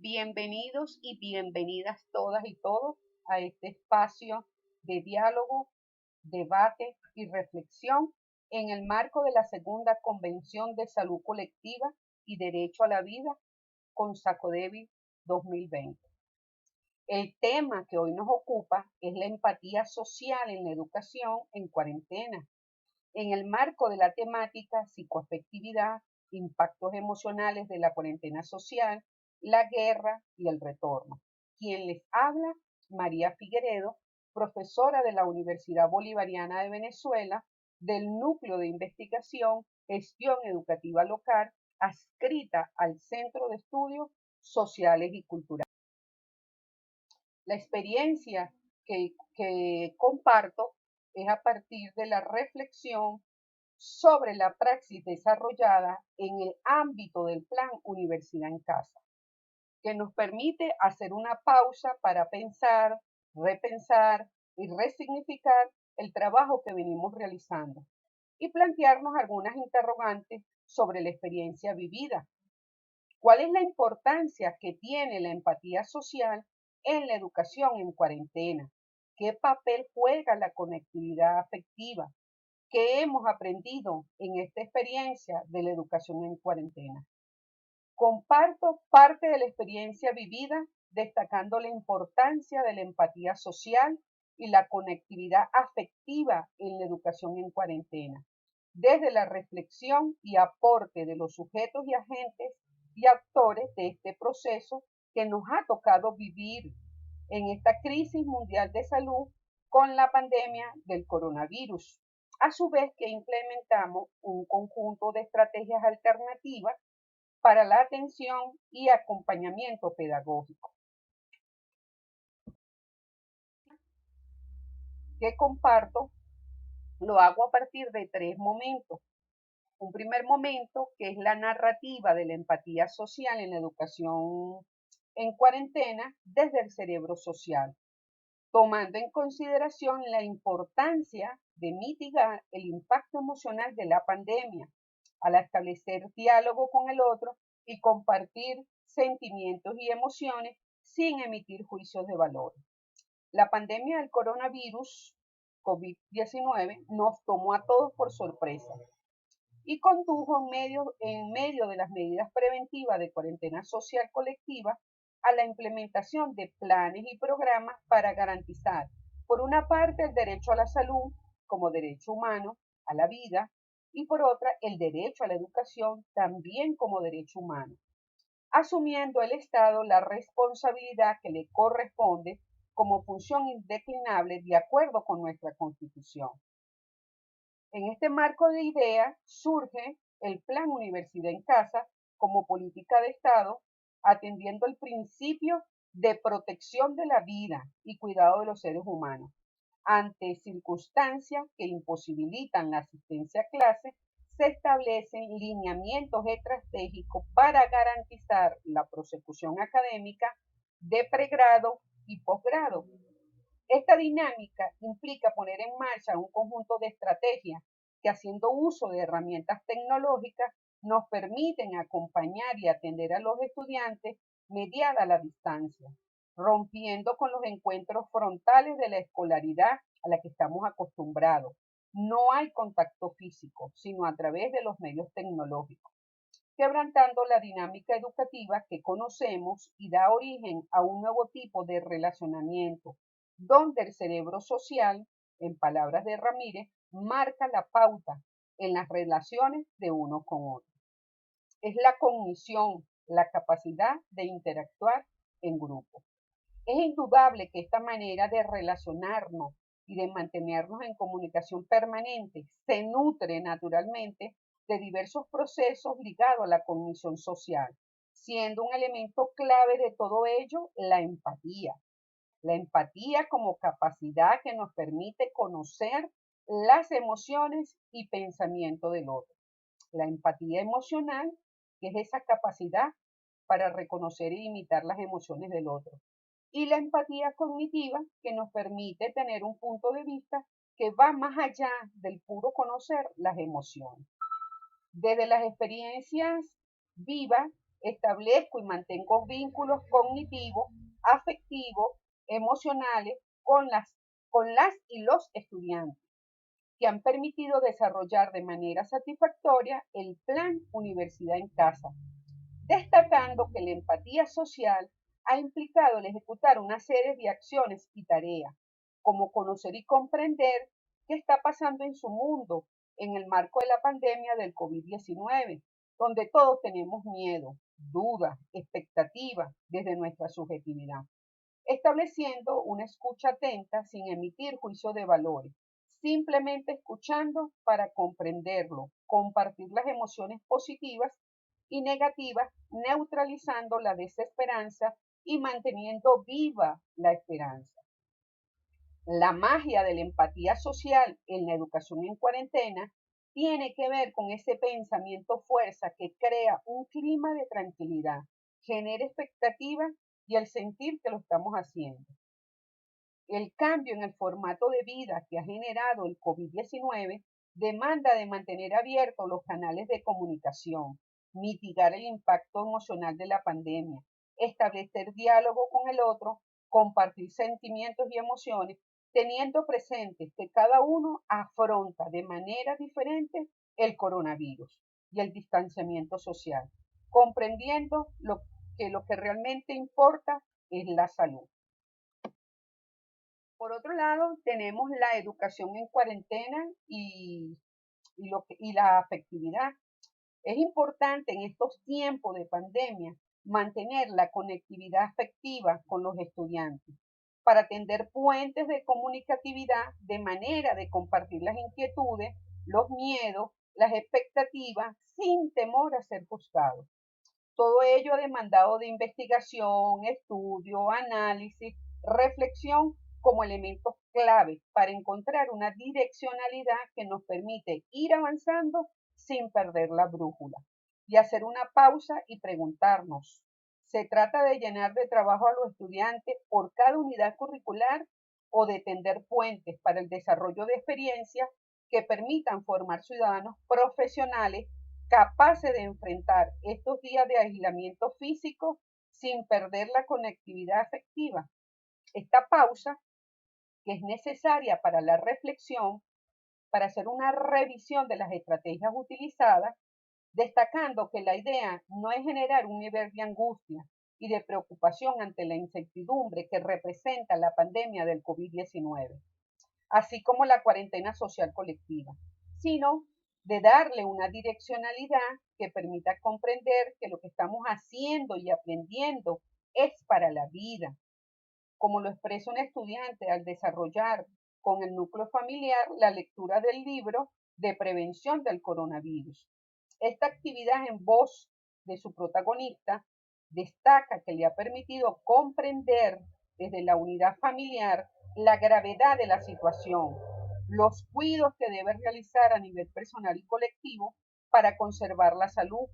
Bienvenidos y bienvenidas todas y todos a este espacio de diálogo, debate y reflexión en el marco de la segunda Convención de Salud Colectiva y Derecho a la Vida con Sacodevi 2020. El tema que hoy nos ocupa es la empatía social en la educación en cuarentena, en el marco de la temática psicoafectividad, impactos emocionales de la cuarentena social, la guerra y el retorno. Quien les habla, María Figueredo, profesora de la Universidad Bolivariana de Venezuela, del Núcleo de Investigación, Gestión Educativa Local, adscrita al Centro de Estudios Sociales y Culturales. La experiencia que comparto es a partir de la reflexión sobre la praxis desarrollada en el ámbito del Plan Universidad en Casa, que nos permite hacer una pausa para pensar, repensar y resignificar el trabajo que venimos realizando y plantearnos algunas interrogantes sobre la experiencia vivida. ¿Cuál es la importancia que tiene la empatía social en la educación en cuarentena? ¿Qué papel juega la conectividad afectiva? ¿Qué hemos aprendido en esta experiencia de la educación en cuarentena? Comparto parte de la experiencia vivida, destacando la importancia de la empatía social y la conectividad afectiva en la educación en cuarentena, desde la reflexión y aporte de los sujetos y agentes y actores de este proceso que nos ha tocado vivir en esta crisis mundial de salud con la pandemia del coronavirus. A su vez que implementamos un conjunto de estrategias alternativas para la atención y acompañamiento pedagógico, que comparto, lo hago a partir de tres momentos. Un primer momento, que es la narrativa de la empatía social en la educación en cuarentena desde el cerebro social, tomando en consideración la importancia de mitigar el impacto emocional de la pandemia al establecer diálogo con el otro y compartir sentimientos y emociones sin emitir juicios de valor. La pandemia del coronavirus COVID-19 nos tomó a todos por sorpresa y condujo en medio de las medidas preventivas de cuarentena social colectiva a la implementación de planes y programas para garantizar, por una parte, el derecho a la salud como derecho humano, a la vida, y por otra, el derecho a la educación también como derecho humano, asumiendo el Estado la responsabilidad que le corresponde como función indeclinable de acuerdo con nuestra Constitución. En este marco de ideas surge el Plan Universidad en Casa como política de Estado, atendiendo el principio de protección de la vida y cuidado de los seres humanos. Ante circunstancias que imposibilitan la asistencia a clase, se establecen lineamientos estratégicos para garantizar la prosecución académica de pregrado y posgrado. Esta dinámica implica poner en marcha un conjunto de estrategias que, haciendo uso de herramientas tecnológicas, nos permiten acompañar y atender a los estudiantes mediada la distancia, rompiendo con los encuentros frontales de la escolaridad a la que estamos acostumbrados. No hay contacto físico, sino a través de los medios tecnológicos, quebrantando la dinámica educativa que conocemos y da origen a un nuevo tipo de relacionamiento, donde el cerebro social, en palabras de Ramírez, marca la pauta en las relaciones de unos con otros. Es la cognición, la capacidad de interactuar en grupo. Es indudable que esta manera de relacionarnos y de mantenernos en comunicación permanente se nutre naturalmente de diversos procesos ligados a la cognición social, siendo un elemento clave de todo ello la empatía. La empatía como capacidad que nos permite conocer las emociones y pensamiento del otro. La empatía emocional, que es esa capacidad para reconocer e imitar las emociones del otro. Y la empatía cognitiva, que nos permite tener un punto de vista que va más allá del puro conocer las emociones. Desde las experiencias vivas Establezco y mantengo vínculos cognitivos, afectivos, emocionales con las y los estudiantes, que han permitido desarrollar de manera satisfactoria el plan Universidad en Casa, destacando que la empatía social ha implicado el ejecutar una serie de acciones y tareas, como conocer y comprender qué está pasando en su mundo en el marco de la pandemia del COVID-19, donde todos tenemos miedo, dudas, expectativas desde nuestra subjetividad, estableciendo una escucha atenta sin emitir juicio de valores, simplemente escuchando para comprenderlo, compartir las emociones positivas y negativas, neutralizando la desesperanza y manteniendo viva la esperanza. La magia de la empatía social en la educación en cuarentena tiene que ver con ese pensamiento fuerza que crea un clima de tranquilidad, genera expectativa y el sentir que lo estamos haciendo. El cambio en el formato de vida que ha generado el COVID-19 demanda de mantener abiertos los canales de comunicación, mitigar el impacto emocional de la pandemia, establecer diálogo con el otro, compartir sentimientos y emociones, teniendo presente que cada uno afronta de manera diferente el coronavirus y el distanciamiento social, comprendiendo lo que realmente importa es la salud. Por otro lado, tenemos la educación en cuarentena y la afectividad. Es importante en estos tiempos de pandemia mantener la conectividad afectiva con los estudiantes para tender puentes de comunicatividad de manera de compartir las inquietudes, los miedos, las expectativas sin temor a ser juzgados. Todo ello ha demandado de investigación, estudio, análisis, reflexión como elementos clave para encontrar una direccionalidad que nos permite ir avanzando sin perder la brújula y hacer una pausa y preguntarnos, ¿se trata de llenar de trabajo a los estudiantes por cada unidad curricular o de tender puentes para el desarrollo de experiencias que permitan formar ciudadanos profesionales capaces de enfrentar estos días de aislamiento físico sin perder la conectividad afectiva? Esta pausa, que es necesaria para la reflexión, para hacer una revisión de las estrategias utilizadas, destacando que la idea no es generar un nivel de angustia y de preocupación ante la incertidumbre que representa la pandemia del COVID-19, así como la cuarentena social colectiva, sino de darle una direccionalidad que permita comprender que lo que estamos haciendo y aprendiendo es para la vida, como lo expresa un estudiante al desarrollar con el núcleo familiar la lectura del libro de prevención del coronavirus. Esta actividad en voz de su protagonista destaca que le ha permitido comprender desde la unidad familiar la gravedad de la situación, los cuidados que debe realizar a nivel personal y colectivo para conservar la salud.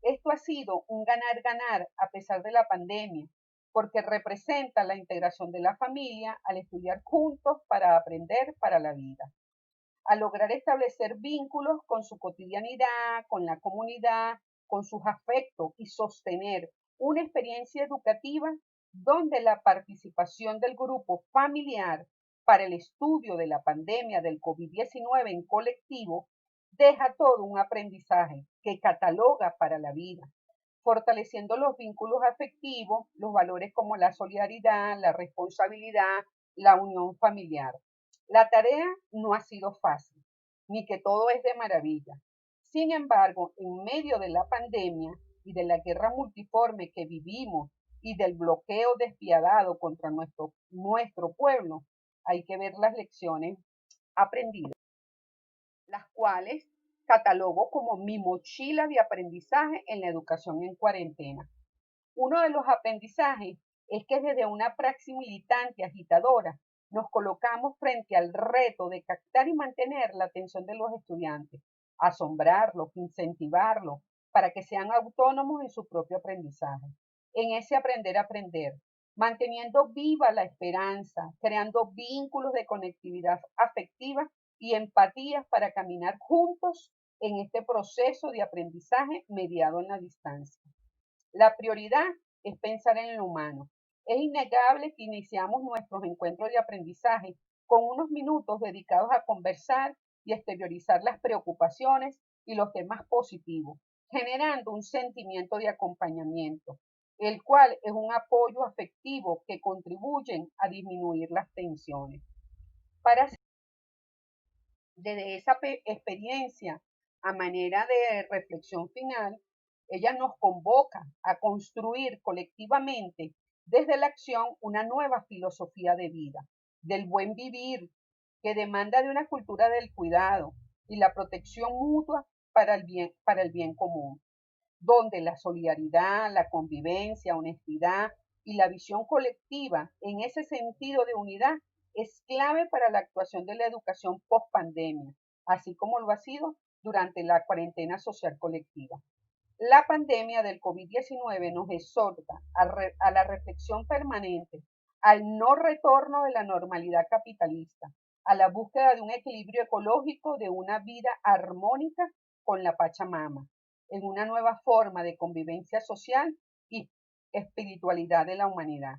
Esto ha sido un ganar-ganar a pesar de la pandemia, porque representa la integración de la familia al estudiar juntos para aprender para la vida, a lograr establecer vínculos con su cotidianidad, con la comunidad, con sus afectos y sostener una experiencia educativa donde la participación del grupo familiar para el estudio de la pandemia del COVID-19 en colectivo deja todo un aprendizaje que cataloga para la vida, fortaleciendo los vínculos afectivos, los valores como la solidaridad, la responsabilidad, la unión familiar. La tarea no ha sido fácil, ni que todo es de maravilla. Sin embargo, en medio de la pandemia y de la guerra multiforme que vivimos y del bloqueo despiadado contra nuestro pueblo, hay que ver las lecciones aprendidas, las cuales catalogo como mi mochila de aprendizaje en la educación en cuarentena. Uno de los aprendizajes es que desde una praxis militante agitadora nos colocamos frente al reto de captar y mantener la atención de los estudiantes, asombrarlos, incentivarlos para que sean autónomos en su propio aprendizaje. En ese aprender a aprender, manteniendo viva la esperanza, creando vínculos de conectividad afectiva y empatías para caminar juntos en este proceso de aprendizaje mediado en la distancia. La prioridad es pensar en lo humano. Es innegable que iniciamos nuestros encuentros de aprendizaje con unos minutos dedicados a conversar y exteriorizar las preocupaciones y los temas positivos, generando un sentimiento de acompañamiento, el cual es un apoyo afectivo que contribuyen a disminuir las tensiones. Para desde esa experiencia, a manera de reflexión final, ella nos convoca a construir colectivamente desde la acción una nueva filosofía de vida, del buen vivir, que demanda de una cultura del cuidado y la protección mutua para el bien común, donde la solidaridad, la convivencia, honestidad y la visión colectiva en ese sentido de unidad es clave para la actuación de la educación post pandemia, así como lo ha sido durante la cuarentena social colectiva. La pandemia del COVID-19 nos exhorta a la reflexión permanente, al no retorno de la normalidad capitalista, a la búsqueda de un equilibrio ecológico, de una vida armónica con la Pachamama, en una nueva forma de convivencia social y espiritualidad de la humanidad.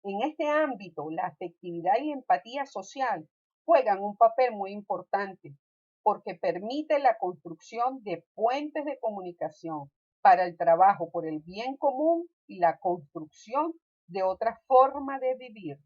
En este ámbito, la afectividad y empatía social juegan un papel muy importante porque permite la construcción de puentes de comunicación para el trabajo por el bien común y la construcción de otra forma de vivir.